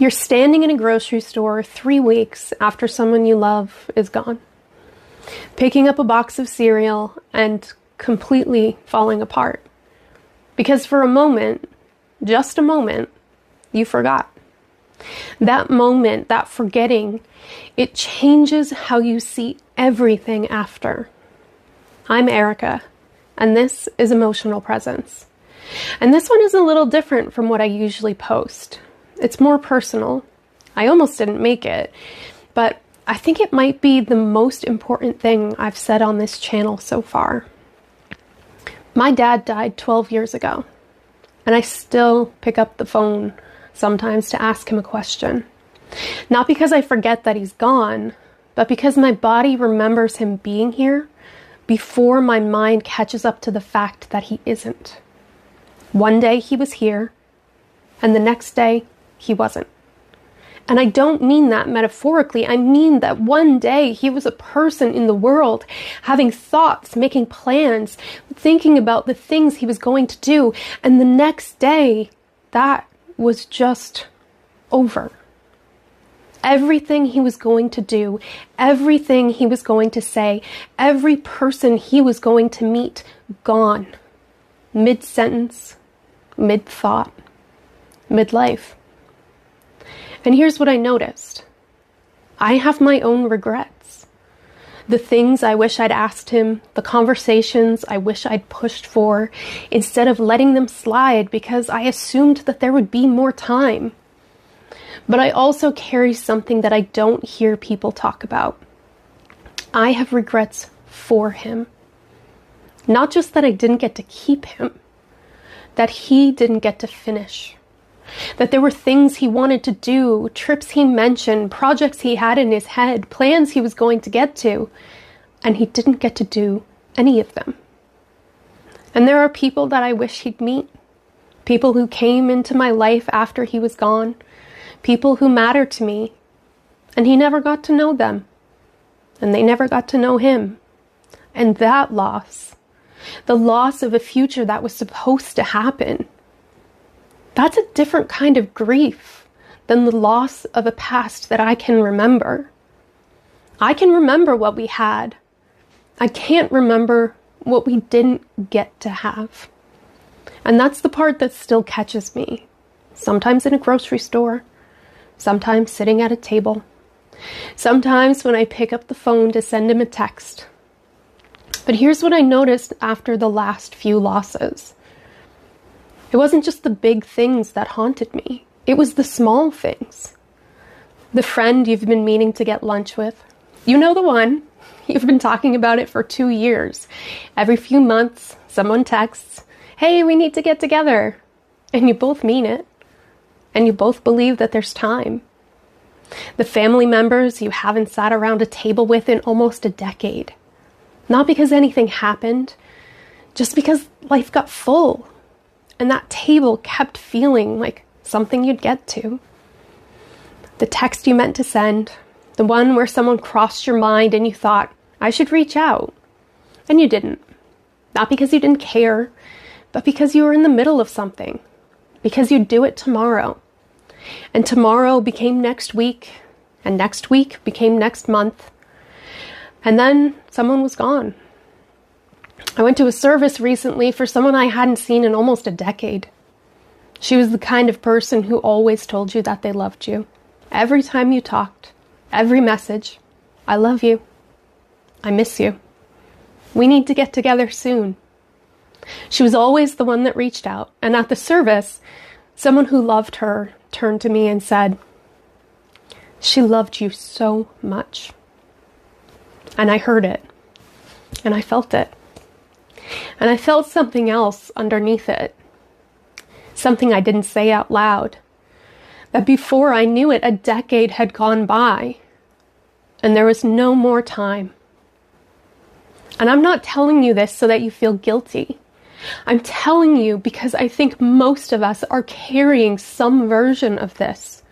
You're standing in a grocery store 3 weeks after someone you love is gone, picking up a box of cereal and completely falling apart. Because for a moment, just a moment, you forgot. That moment, that forgetting, it changes how you see everything after. I'm Erica, and this is Emotional Presence. And this one is a little different from what I usually post. It's more personal. I almost didn't make it, but I think it might be the most important thing I've said on this channel so far. My dad died 12 years ago, and I still pick up the phone sometimes to ask him a question. Not because I forget that he's gone, but because my body remembers him being here before my mind catches up to the fact that he isn't. One day he was here, and the next day he wasn't. And I don't mean that metaphorically. I mean that one day he was a person in the world, having thoughts, making plans, thinking about the things he was going to do. And the next day, that was just over. Everything he was going to do, everything he was going to say, every person he was going to meet, gone. Mid-sentence, mid-thought, mid-life. And here's what I noticed. I have my own regrets. The things I wish I'd asked him, the conversations I wish I'd pushed for, instead of letting them slide because I assumed that there would be more time. But I also carry something that I don't hear people talk about. I have regrets for him. Not just that I didn't get to keep him, that he didn't get to finish. That there were things he wanted to do, trips he mentioned, projects he had in his head, plans he was going to get to, and he didn't get to do any of them. And there are people that I wish he'd meet, people who came into my life after he was gone, people who mattered to me, and he never got to know them, and they never got to know him. And that loss, the loss of a future that was supposed to happen, that's a different kind of grief than the loss of a past that I can remember. I can remember what we had. I can't remember what we didn't get to have. And that's the part that still catches me. Sometimes in a grocery store, sometimes sitting at a table, sometimes when I pick up the phone to send him a text. But here's what I noticed after the last few losses. It wasn't just the big things that haunted me. It was the small things. The friend you've been meaning to get lunch with. You know the one. You've been talking about it for 2 years. Every few months, someone texts, "Hey, we need to get together." And you both mean it. And you both believe that there's time. The family members you haven't sat around a table with in almost a decade. Not because anything happened, just because life got full. And that table kept feeling like something you'd get to. The text you meant to send, the one where someone crossed your mind and you thought, I should reach out. And you didn't. Not because you didn't care, but because you were in the middle of something. Because you'd do it tomorrow. And tomorrow became next week, and next week became next month. And then someone was gone. I went to a service recently for someone I hadn't seen in almost a decade. She was the kind of person who always told you that they loved you. Every time you talked, every message, I love you. I miss you. We need to get together soon. She was always the one that reached out. And at the service, someone who loved her turned to me and said, "She loved you so much." And I heard it. And I felt it. And I felt something else underneath it. Something I didn't say out loud. That before I knew it, a decade had gone by. And there was no more time. And I'm not telling you this so that you feel guilty. I'm telling you because I think most of us are carrying some version of this.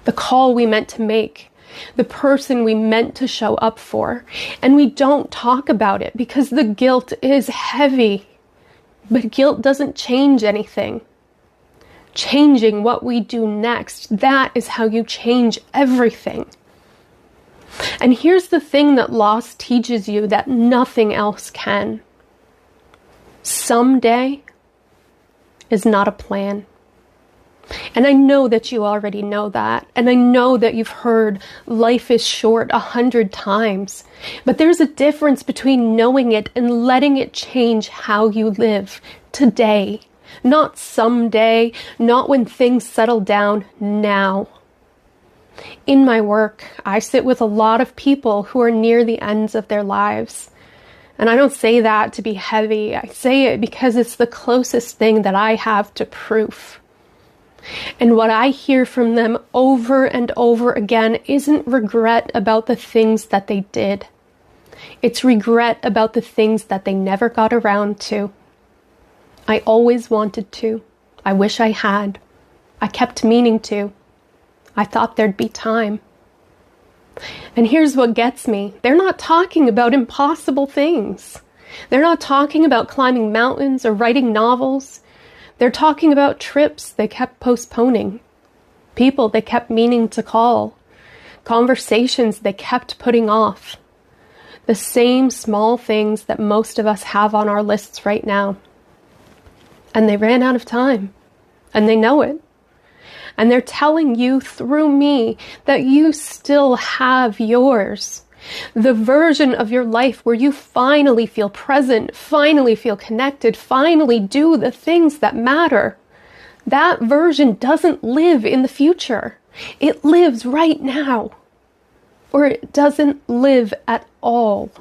The call we meant to make. The person we meant to show up for. And we don't talk about it because the guilt is heavy. But guilt doesn't change anything. changing what we do next. That is how you change everything. And here's the thing that loss teaches you that nothing else can. Someday is not a plan. And I know that you already know that. And I know that you've heard life is short 100 times. But there's a difference between knowing it and letting it change how you live today. Not someday, not when things settle down, now. In my work, I sit with a lot of people who are near the ends of their lives. And I don't say that to be heavy. I say it because it's the closest thing that I have to proof. And what I hear from them over and over again isn't regret about the things that they did. It's regret about the things that they never got around to. I always wanted to. I wish I had. I kept meaning to. I thought there'd be time. And here's what gets me. They're not talking about impossible things. They're not talking about climbing mountains or writing novels. They're talking about trips they kept postponing, people they kept meaning to call, conversations they kept putting off. The same small things that most of us have on our lists right now. And they ran out of time, and they know it. And they're telling you through me that you still have yours. The version of your life where you finally feel present, finally feel connected, finally do the things that matter. That version doesn't live in the future. It lives right now. Or it doesn't live at all.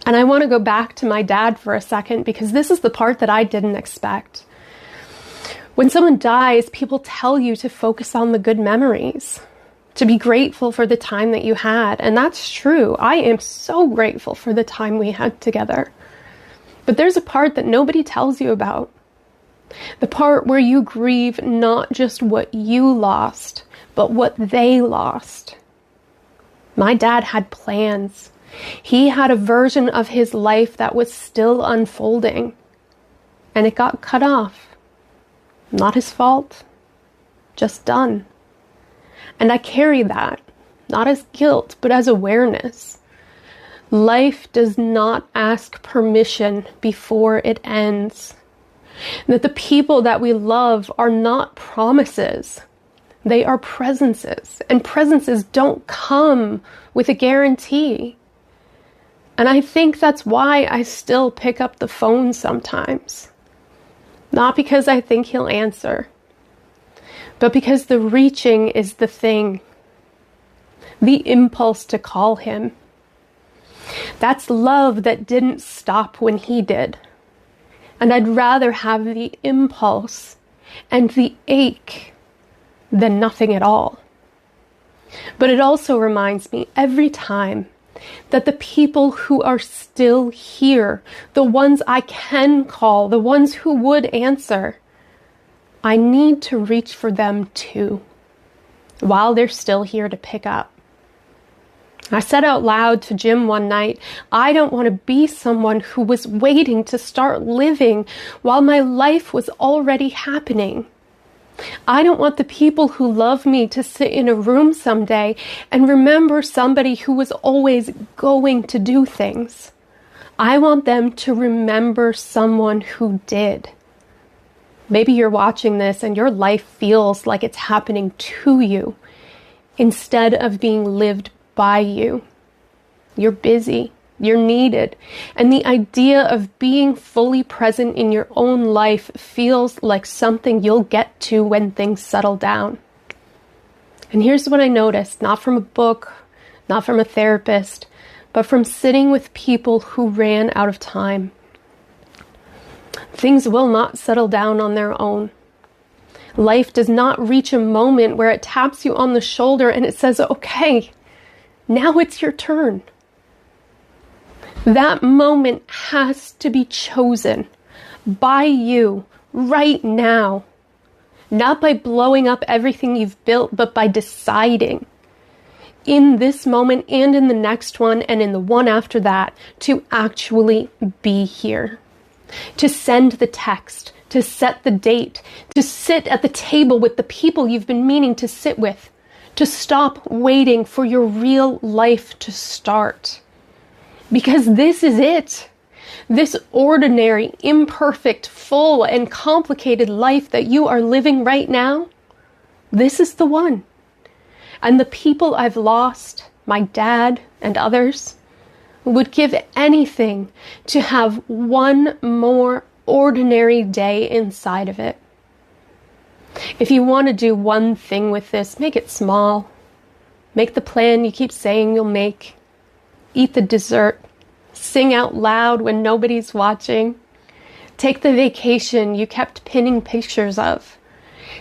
And I want to go back to my dad for a second because this is the part that I didn't expect. When someone dies, people tell you to focus on the good memories, to be grateful for the time that you had. And that's true. I am so grateful for the time we had together. But there's a part that nobody tells you about. The part where you grieve not just what you lost, but what they lost. My dad had plans. He had a version of his life that was still unfolding. And it got cut off. Not his fault, just done. And I carry that, not as guilt, but as awareness. Life does not ask permission before it ends. That the people that we love are not promises. They are presences, and presences don't come with a guarantee. And I think that's why I still pick up the phone sometimes. Not because I think he'll answer, but because the reaching is the thing. The impulse to call him. That's love that didn't stop when he did. And I'd rather have the impulse and the ache than nothing at all. But it also reminds me every time that the people who are still here, the ones I can call, the ones who would answer, I need to reach for them too, while they're still here to pick up. I said out loud to Jim one night, I don't want to be someone who was waiting to start living while my life was already happening. I don't want the people who love me to sit in a room someday and remember somebody who was always going to do things. I want them to remember someone who did. Maybe you're watching this and your life feels like it's happening to you instead of being lived by you. You're busy. You're needed. And the idea of being fully present in your own life feels like something you'll get to when things settle down. And here's what I noticed, not from a book, not from a therapist, but from sitting with people who ran out of time. Things will not settle down on their own. Life does not reach a moment where it taps you on the shoulder and it says, okay, now it's your turn. That moment has to be chosen by you right now. Not by blowing up everything you've built, but by deciding in this moment and in the next one and in the one after that to actually be here. To send the text, to to set the date, to sit at the table with the people you've been meaning to sit with, to stop waiting for your real life to start. Because this is it. This ordinary, imperfect, full, and complicated life that you are living right now, this is the one. And the people I've lost, my dad and others, would give anything to have one more ordinary day inside of it. If you want to do one thing with this, make it small. Make the plan you keep saying you'll make. Eat the dessert. Sing out loud when nobody's watching. Take the vacation you kept pinning pictures of.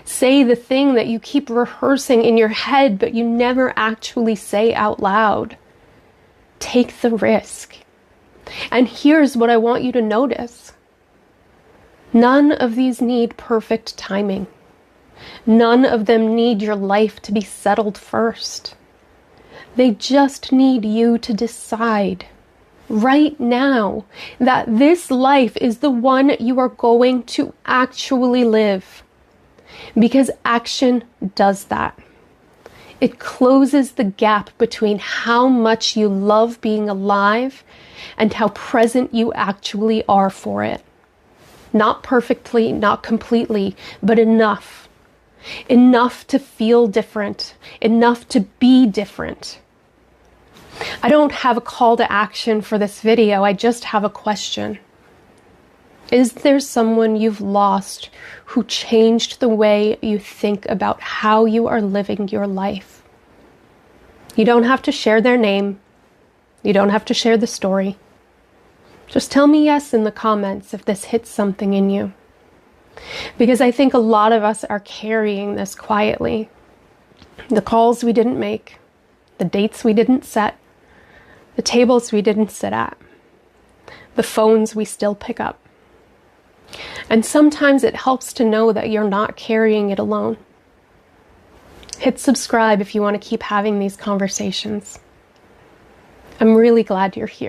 Say the thing that you keep rehearsing in your head but you never actually say out loud. Take the risk. And here's what I want you to notice. None of these need perfect timing. None of them need your life to be settled first. They just need you to decide right now that this life is the one you are going to actually live. Because action does that. It closes the gap between how much you love being alive and how present you actually are for it. Not perfectly, not completely, but enough. Enough to feel different. Enough to be different. I don't have a call to action for this video. I just have a question. Is there someone you've lost who changed the way you think about how you are living your life? You don't have to share their name. You don't have to share the story. Just tell me yes in the comments if this hits something in you. Because I think a lot of us are carrying this quietly. The calls we didn't make, the dates we didn't set, the tables we didn't sit at, the phones we still pick up. And sometimes it helps to know that you're not carrying it alone. Hit subscribe if you want to keep having these conversations. I'm really glad you're here.